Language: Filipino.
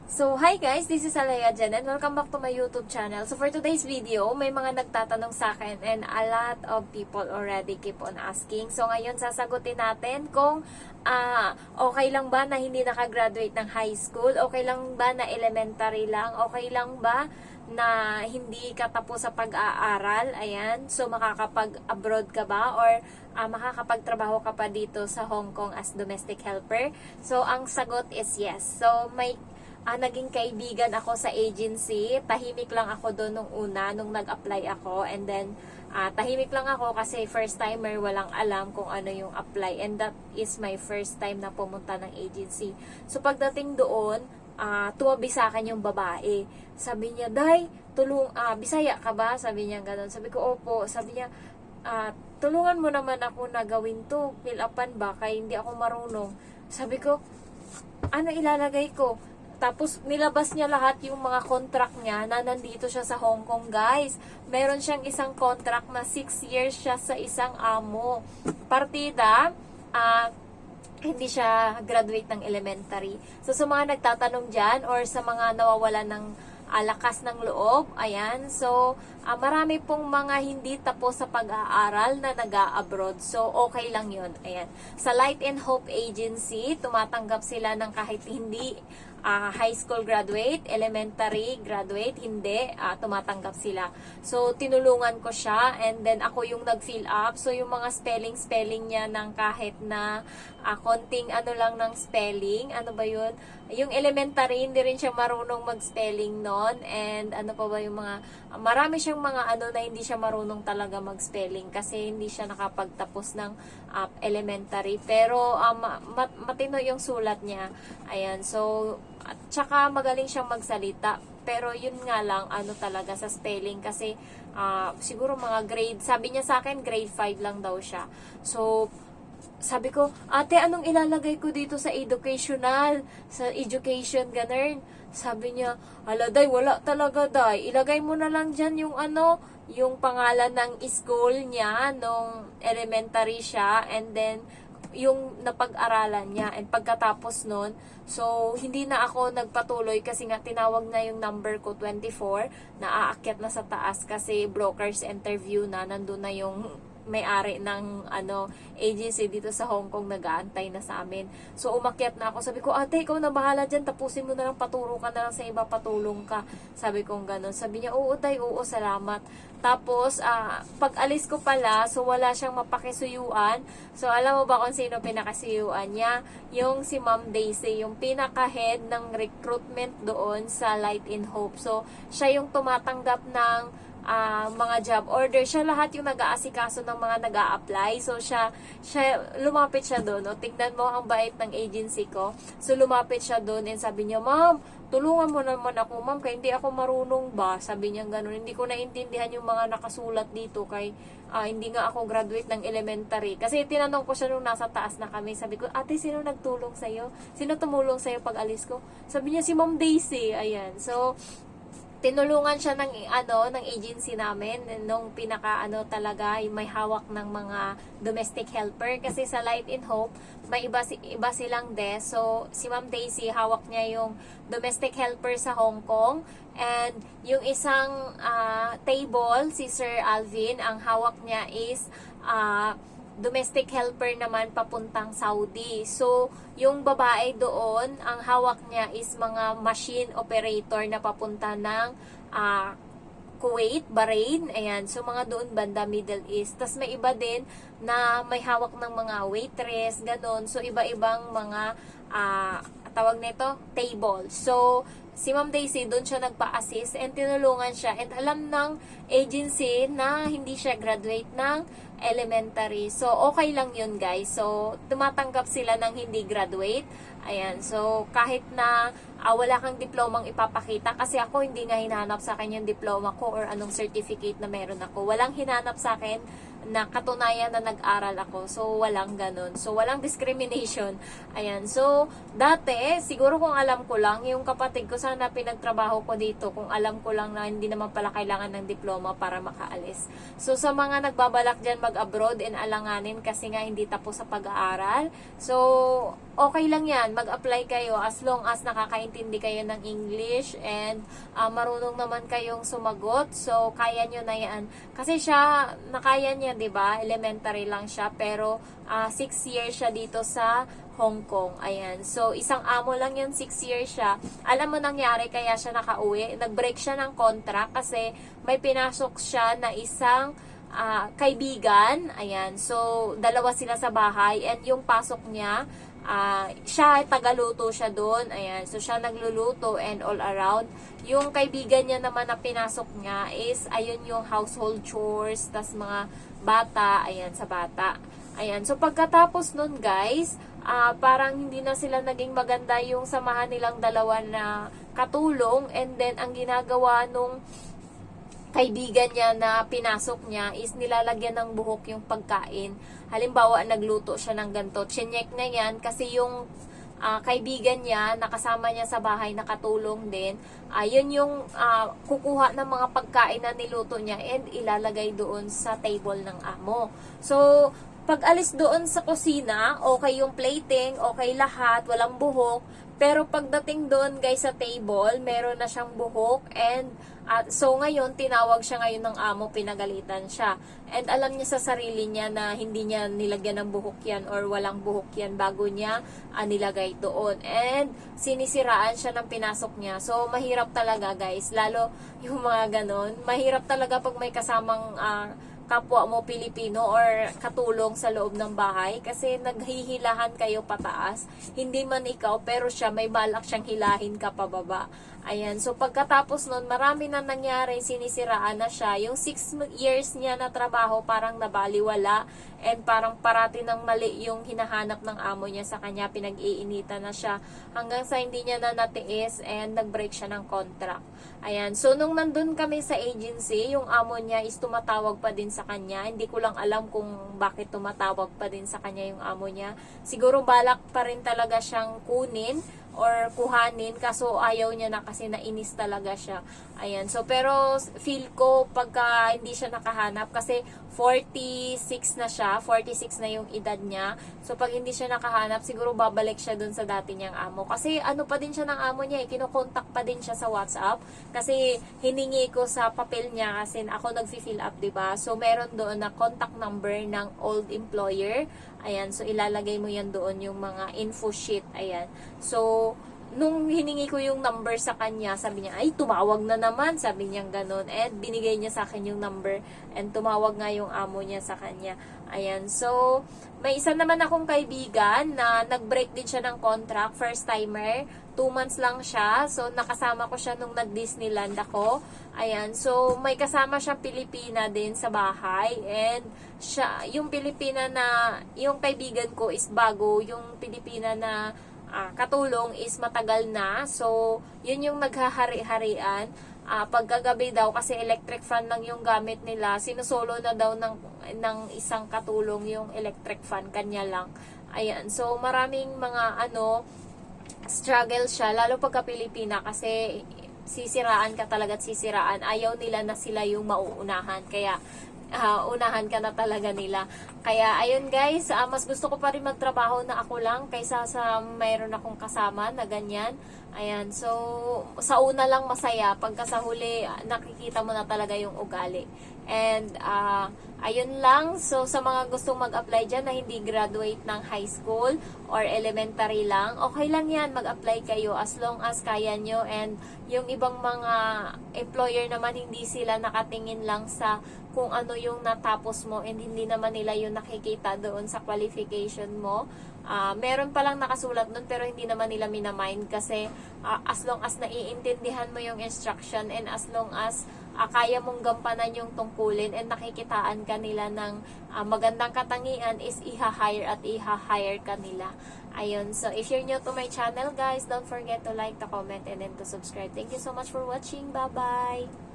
So, hi guys! This is Alaya Jen and welcome back to my YouTube channel. So, for today's video, may mga nagtatanong sa akin and a lot of people already keep on asking. So, ngayon sasagutin natin kung okay lang ba na hindi nakagraduate ng high school? Okay lang ba na elementary lang? Okay lang ba na hindi ka tapos sa pag-aaral? Ayan. So, makakapag-abroad ka ba? Or makakapagtrabaho ka pa dito sa Hong Kong as domestic helper? So, ang sagot is yes. So, naging kaibigan ako sa agency. Tahimik lang ako doon nung una, nung nag-apply ako. And then, tahimik lang ako kasi first timer, walang alam kung ano yung apply. And that is my first time na pumunta ng agency. So, pagdating doon, tumabi sa akin yung babae. Sabi niya, Day, Bisaya ka ba? Sabi niya gano'n. Sabi ko, opo. Sabi niya, tulungan mo naman ako na gawin to. Fill upan ba? Kaya hindi ako marunong. Sabi ko, ano ilalagay ko? Tapos, nilabas niya lahat yung mga contract niya na nandito siya sa Hong Kong, guys. Meron siyang isang contract na 6 years siya sa isang amo. Partida, hindi siya graduate ng elementary. So, sa mga nagtatanong dyan or sa mga nawawalan ng lakas ng loob, ayan. So, marami pong mga hindi tapos sa pag-aaral na nag-a-abroad. So, okay lang yun. Ayan. Sa Light and Hope Agency, tumatanggap sila ng kahit hindi high school graduate, elementary graduate, hindi, tumatanggap sila. So, tinulungan ko siya and then ako yung nag-fill up. So, yung mga spelling niya ng kahit na konting ano lang ng spelling, ano ba yun? Yung elementary, hindi rin siya marunong mag-spelling noon and ano pa ba yung mga, marami siyang mga ano na hindi siya marunong talaga mag-spelling kasi hindi siya nakapagtapos ng elementary. Pero, matino yung sulat niya. Ayan, so, at saka magaling siyang magsalita. Pero yun nga lang, ano talaga sa spelling kasi siguro mga grade, sabi niya sa akin grade 5 lang daw siya. So, sabi ko, ate, anong ilalagay ko dito sa educational? Sa education, ganun. Sabi niya, ala, Day, wala talaga, Day. Ilagay mo na lang dyan yung ano, yung pangalan ng school niya nung elementary siya and then yung napag-aralan niya. And pagkatapos nun, so, hindi na ako nagpatuloy kasi nga tinawag na yung number ko 24 na aakyat na sa taas kasi broker's interview na, nandun na yung may-ari ng agency dito sa Hong Kong, nag-aantay na sa amin. So, umakyat na ako. Sabi ko, ate, ikaw na bahala dyan. Tapusin mo na lang, paturo ka na lang sa iba, patulong ka. Sabi ko gano'n. Sabi niya, oo, Day, oo, salamat. Tapos, pag alis ko pala, so wala siyang mapakisuyuan. So, alam mo ba kung sino pinakasuyuan niya? Yung si Ma'am Daisy, yung pinaka-head ng recruitment doon sa Light in Hope. So, siya yung tumatanggap ng mga job order. Siya lahat yung nag-aasikaso ng mga nag-a-apply. So, lumapit siya doon. No? Tingnan mo ang bait ng agency ko. So, lumapit siya doon and sabi niya, Ma'am, tulungan mo naman ako, Ma'am, kaya hindi ako marunong ba? Sabi niya ganun. Hindi ko naintindihan yung mga nakasulat dito kay hindi nga ako graduate ng elementary. Kasi tinanong ko siya nung nasa taas na kami. Sabi ko, ate, sino nagtulong sa'yo? Sino tumulong sa'yo pag alis ko? Sabi niya, si Ma'am Daisy. Ayan. So, tinulungan siya ng agency namin nung talaga may hawak ng mga domestic helper kasi sa Light in Hope may iba silang desk. So si Ma'am Daisy hawak niya yung domestic helper sa Hong Kong and yung isang table si Sir Alvin ang hawak niya is domestic helper naman papuntang Saudi. So, yung babae doon, ang hawak niya is mga machine operator na papunta ng Kuwait, Bahrain, ayan. So, mga doon banda Middle East. Tapos, may iba din na may hawak ng mga waitress, ganon. So, iba-ibang mga tawag nito, table. So, si Ma'am Daisy, doon siya nagpa-assist and tinulungan siya. And alam ng agency na hindi siya graduate ng elementary. So, okay lang yun, guys. So, tumatanggap sila ng hindi graduate. Ayan. So, kahit na wala kang diplomang ipapakita, kasi ako hindi nga hinahanap sa akin yung diploma ko or anong certificate na meron ako. Walang hinanap sa akin na katunayan na nag-aral ako. So, walang ganun. So, walang discrimination. Ayan. So, dati, siguro kung alam ko lang, yung kapatid ko, sana pinagtrabaho ko dito, kung alam ko lang na hindi naman pala kailangan ng diploma para makaalis. So, sa mga nagbabalak dyan mag-abroad and alanganin kasi nga hindi tapos sa pag-aaral. So, okay lang yan. Mag-apply kayo as long as nakakaintindi kayo ng English and marunong naman kayong sumagot. So, kaya nyo na yan. Kasi siya, nakaya niya, 'di ba? Elementary lang siya, pero 6 years siya dito sa Hong Kong. Ayan. So, isang amo lang yun, 6 years siya. Alam mo nangyari, kaya siya nakauwi. Nag-break siya ng contract kasi may pinasok siya na isang kaibigan. Ayan. So, dalawa sila sa bahay and yung pasok niya, siya, tagaluto siya doon. Ayan. So, siya nagluluto and all around. Yung kaibigan niya naman na pinasok niya is, ayun yung household chores, tas mga bata, ayan, sa bata. Ayan. So, pagkatapos nun, guys, parang hindi na sila naging maganda yung samahan nilang dalawa na katulong, and then, ang ginagawa nung kaibigan niya na pinasok niya is nilalagyan ng buhok yung pagkain. Halimbawa, nagluto siya ng ganito. Chinek na yan kasi yung kaibigan niya, nakasama niya sa bahay, nakatulong din. Yun yung kukuha ng mga pagkain na niluto niya and ilalagay doon sa table ng amo. So, pag alis doon sa kusina, okay yung plating, okay lahat, walang buhok. Pero pagdating doon guys sa table, meron na siyang buhok and so ngayon, tinawag siya ngayon ng amo, pinagalitan siya. And alam niya sa sarili niya na hindi niya nilagyan ng buhok yan or walang buhok yan bago niya nilagay doon. And sinisiraan siya ng pinasok niya. So, mahirap talaga guys. Lalo yung mga ganon. Mahirap talaga pag may kasamang kapwa mo Pilipino or katulong sa loob ng bahay kasi naghihilahan kayo pataas. Hindi man ikaw, pero siya may balak siyang hilahin ka pababa. Ayan, so pagkatapos nun, marami na nangyari, sinisiraan na siya. Yung 6 years niya na trabaho parang nabaliwala and parang parati ng mali yung hinahanap ng amo niya sa kanya, pinag-iinitan na siya hanggang sa hindi niya na natiis and nag-break siya ng contract. Ayan, so nung nandun kami sa agency, yung amo niya is tumatawag pa din sa kanya. Hindi ko lang alam kung bakit tumatawag pa din sa kanya yung amo niya. Siguro balak pa rin talaga siyang kunin or kuhanin, kaso ayaw niya na kasi nainis talaga siya. Ayan, so pero feel ko pagka hindi siya nakahanap kasi 46 na siya, 46 na yung edad niya. So pag hindi siya nakahanap, siguro babalik siya dun sa dati niyang amo. Kasi ano pa din siya ng amo niya, kinokontak pa din siya sa WhatsApp. Kasi hiningi ko sa papel niya kasi ako nag-fill up, diba? So meron doon na contact number ng old employer. Ayan, so ilalagay mo yan doon yung mga info sheet. Ayan. So, nung hiningi ko yung number sa kanya, sabi niya, ay, tumawag na naman. Sabi niya gano'n. And binigay niya sa akin yung number. And tumawag nga yung amo niya sa kanya. Ayan. So, may isa naman akong kaibigan na nag-break din siya ng contract. First timer. 2 months lang siya. So, nakasama ko siya nung nag-Disneyland ako. Ayan. So, may kasama siyang Pilipina din sa bahay. And, siya, yung Pilipina na, yung kaibigan ko is bago. Yung Pilipina na katulong is matagal na. So, yun yung naghahari-harian. Pagkagabi daw, kasi electric fan lang yung gamit nila, sinusolo na daw ng isang katulong yung electric fan, kanya lang. Ayan. So, maraming mga struggle siya, lalo pagka Pilipina, kasi sisiraan ka talaga at sisiraan. Ayaw nila na sila yung mauunahan. Kaya, unahan ka na talaga nila. Kaya, ayun guys, mas gusto ko pa rin magtrabaho na ako lang kaysa sa mayroon akong kasama na ganyan. Ayan, so, sa una lang masaya. Pagka sa huli, nakikita mo na talaga yung ugali. And, ayun lang. So, sa mga gustong mag-apply dyan na hindi graduate ng high school or elementary lang, okay lang yan, mag-apply kayo as long as kaya nyo. And, yung ibang mga employer naman, hindi sila nakatingin lang sa kung ano yung natapos mo and hindi naman nila yung nakikita doon sa qualification mo. Meron palang nakasulat nun pero hindi naman nila minamind kasi as long as naiintindihan mo yung instruction and as long as kaya mong gampanan yung tungkulin and nakikitaan ka nila ng magandang katangian is iha-hire at iha-hire ka nila. Ayun, so if you're new to my channel guys, don't forget to like, to comment, and then to subscribe. Thank you so much for watching. Bye-bye!